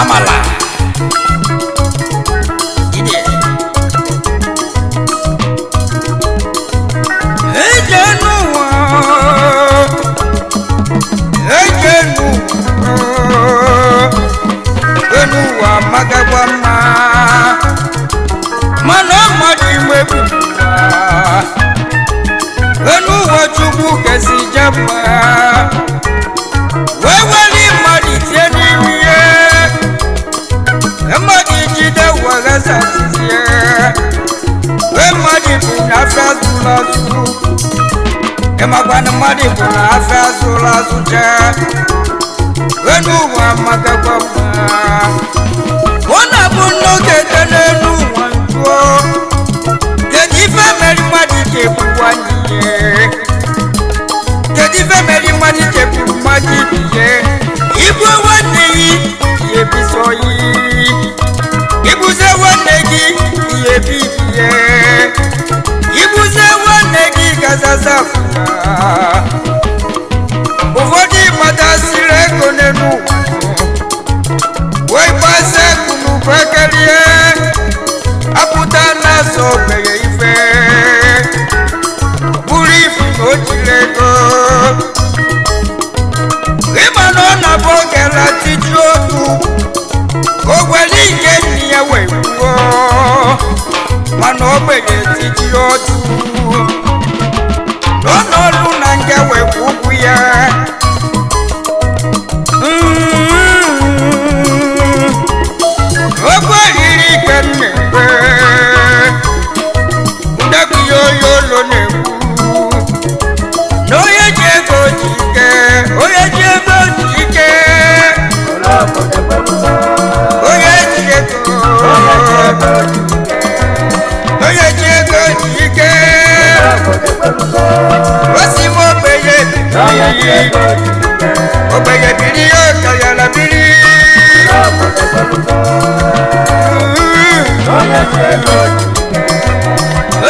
amala ide ejenu wa magagwama mana madi mwebu enu wa chubu kesi jama weweli madi tieni miye madi jide wagasa tiye we madi buna fazula su emagwana madi buna fazula su je enu wa magagwama wana buno ketene nu wanjo kedife meri madi jebu waniye kedife meri madi jebu madi biye ibu waneyi ye bisoyi ibu ze wanegi ye bibiye ibu ze wanegi kazazafuya ufodi madasire konenu wey pase kunu kwekeliye aputana so beye ife buri fino chilego rimano na bogela tijotu ogweli keniye wewo mano beye tijotu nono luna nge wekukuye Obeye biri yo kayala biri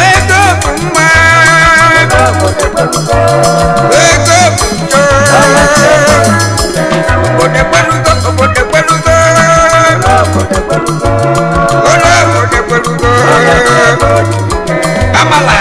Ego kuma Ego kujo Bode pelugo Bode pelugo Ola bode pelugo Amala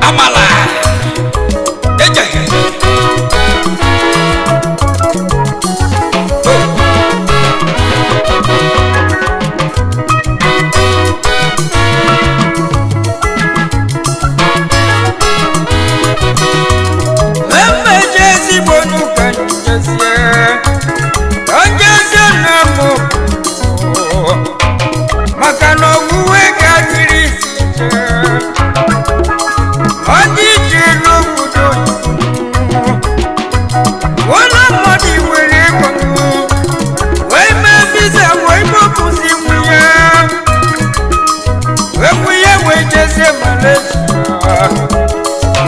Amala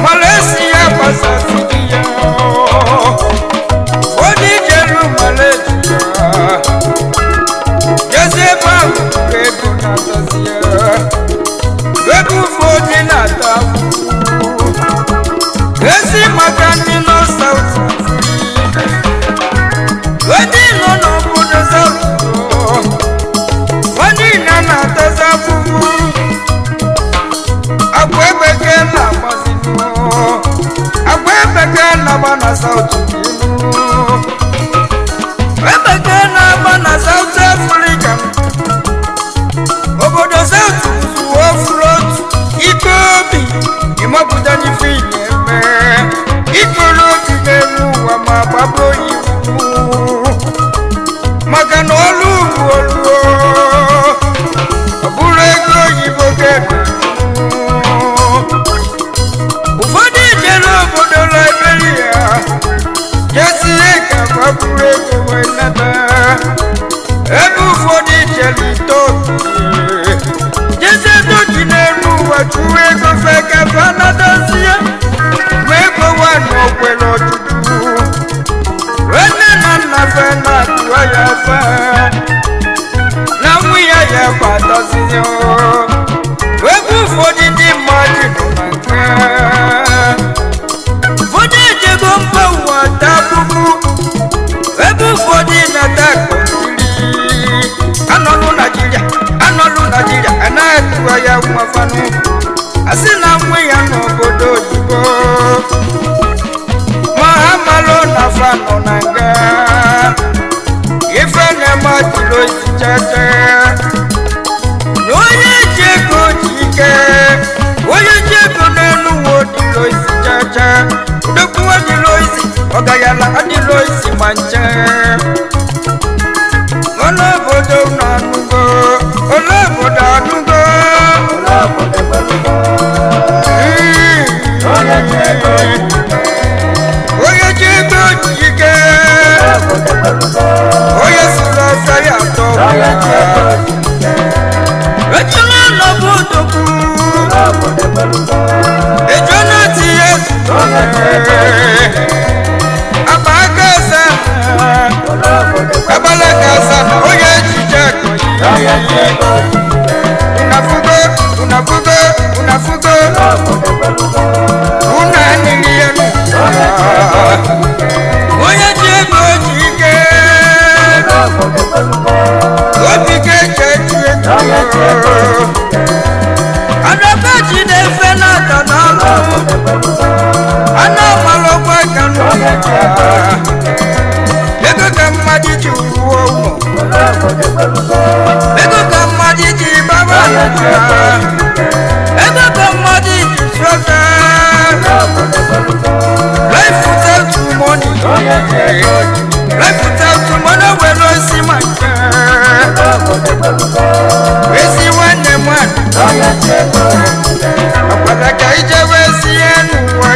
Malaysia Pasafidia Odi Jeru Malaysia Jezeba Bebu Natasia Bebu Fodi Natafu Esi Makani no South Africa Odi no no Budo South Odi Nana Tazafu Akwebeke na mazinu Akwebeke na bana South Akwebeke na bana South Africa Obodo South Off-road Ikobi Imabuda ni fileme Ikolobi nemu wa mababo iwu Magano olu Abulego yiboge nọ na nga ife na-eme dịrị osi chacha na onye ji ego ji ike onye ji ego n'elu uwe dịrị osi chacha ndekwuwe dịrị osi ọgayala adịrị osi ma nche ọla obodo na-anụgo ọla obodo anụgo onye ji ego ji ike onye sụrụ ọsọ ya atọ ejula n'obodo ejuna tinye aba aka asa abala aka asa onye ejije unafugo una nili enu onye ji ego ji ike obi ga-eche echi adaba ji na-efe n'aka n'ọnụ ana amalụkwa ka ego ka mmadụ ji wuo ụlọ ego ka mmadụ ji baba ego ka mmadụ ji sofe life without money life without money were osi ma nke esi nwanne mmadụ akwara ka ijewe esi enu ụwa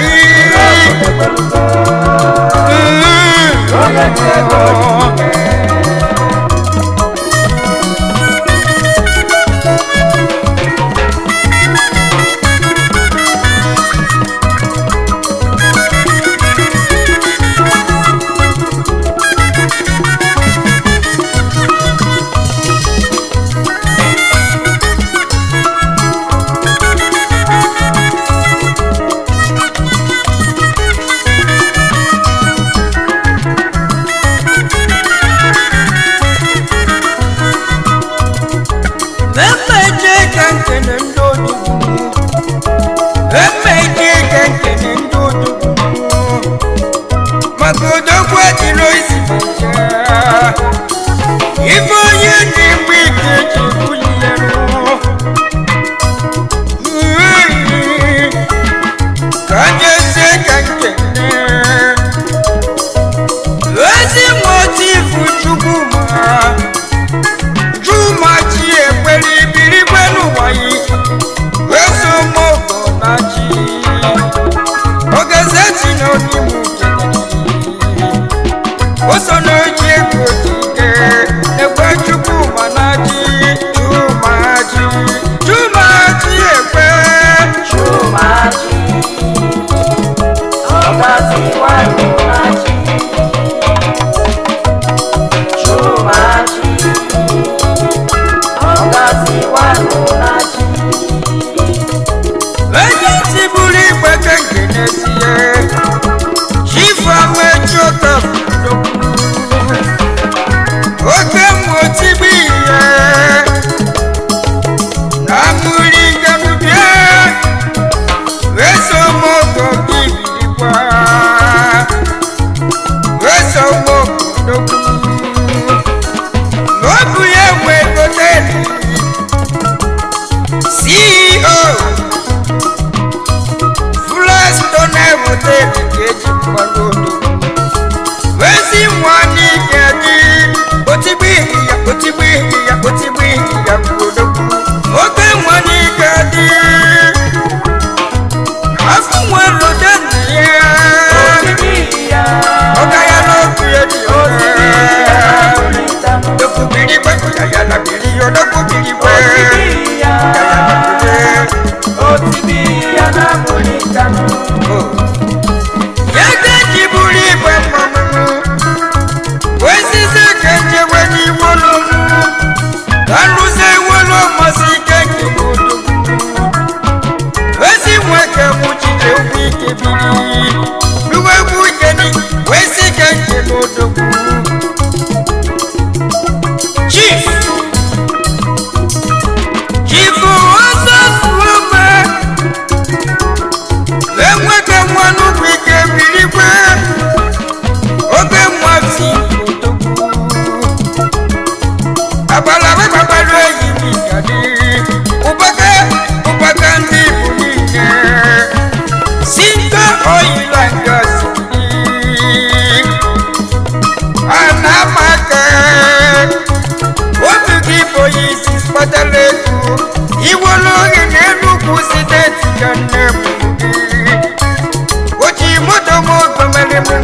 mo komele mo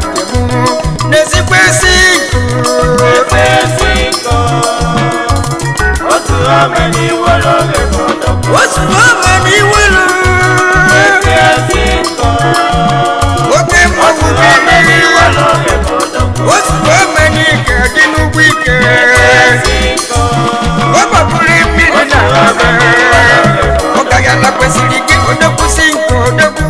nesi kwesi otu amani wolo lebodo otu amani wolo oke mo amani wolo lebodo otu amani kadinu wike oba puli mi na okaya la kwesiri ki odoku sinko odoku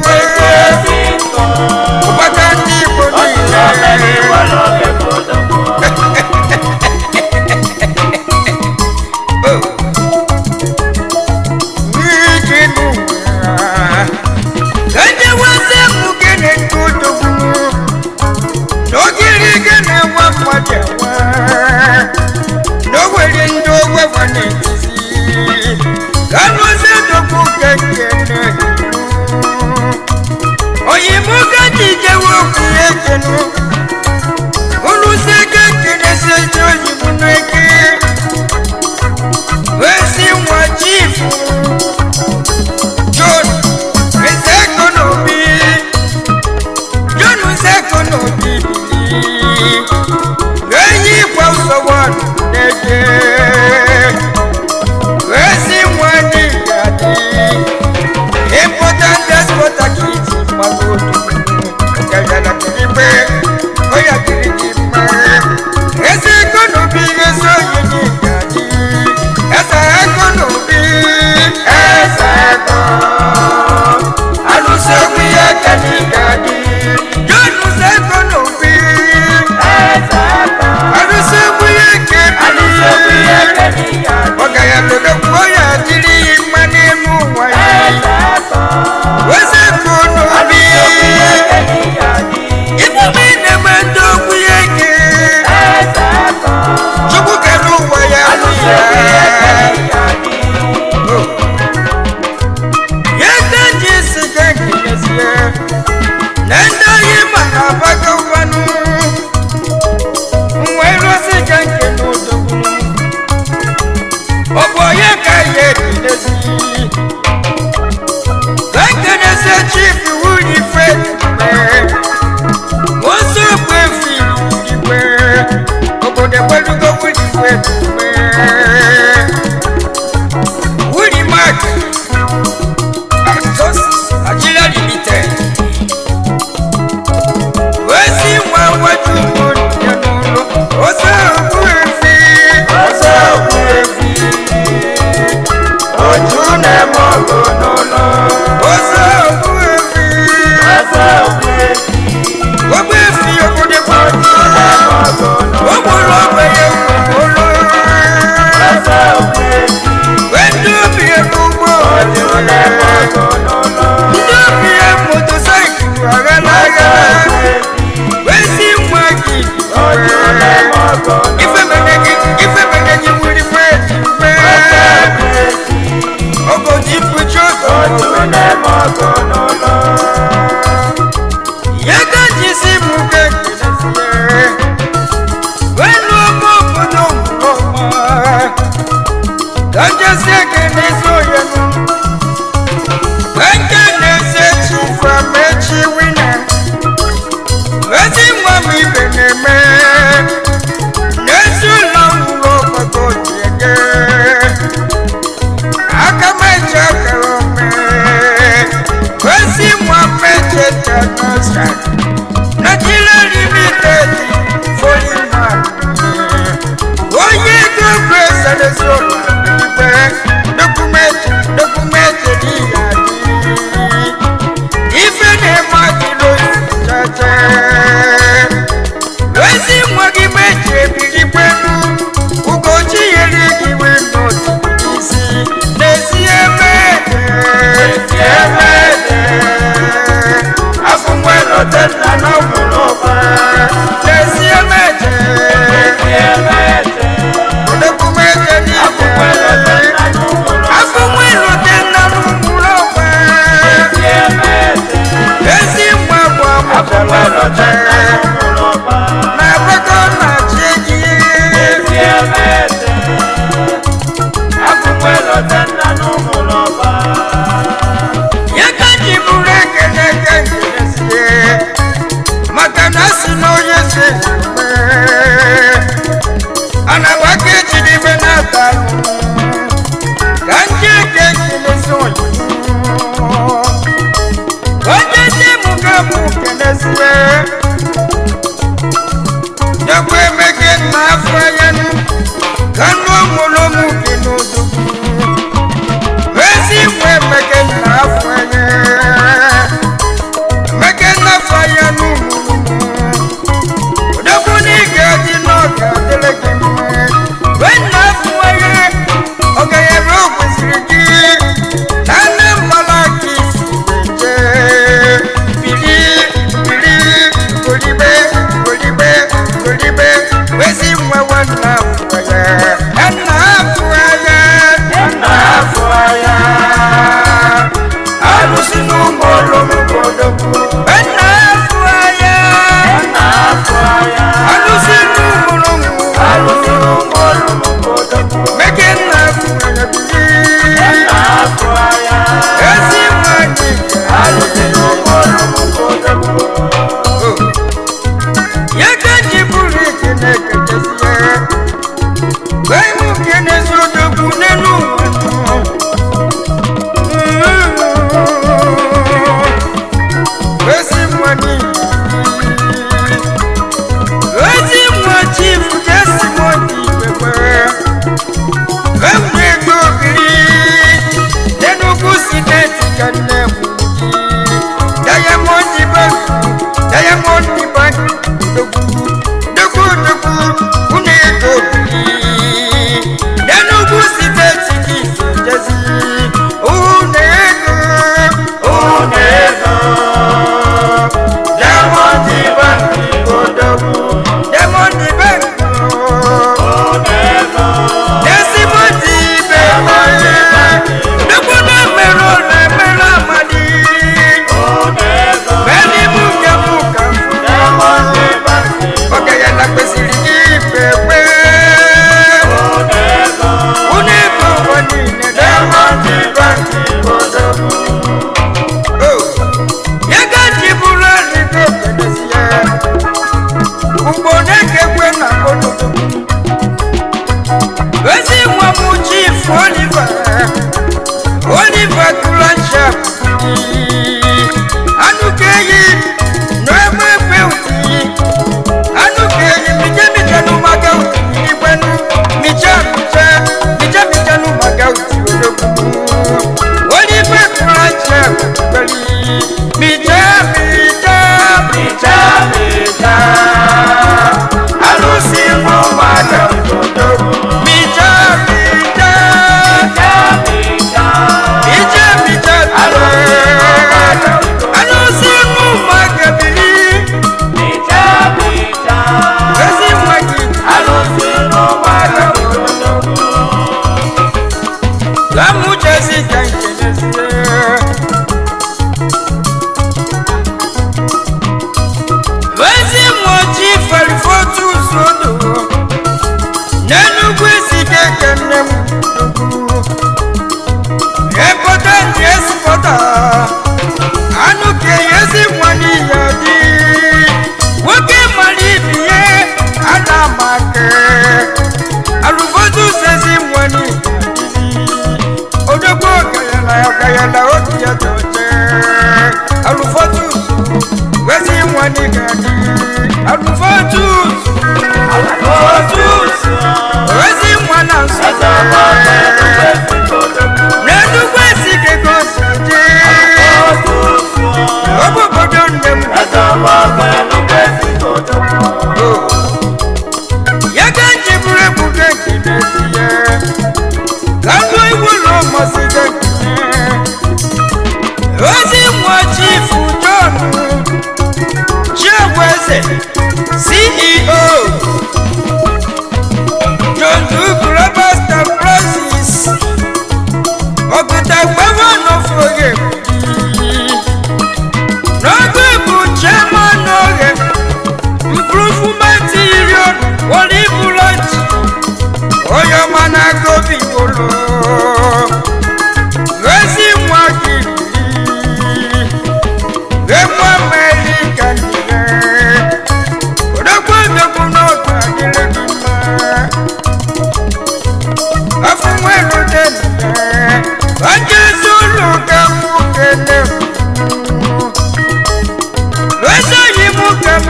obakandi boni amani wolo lebodo Thank you.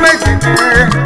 Make it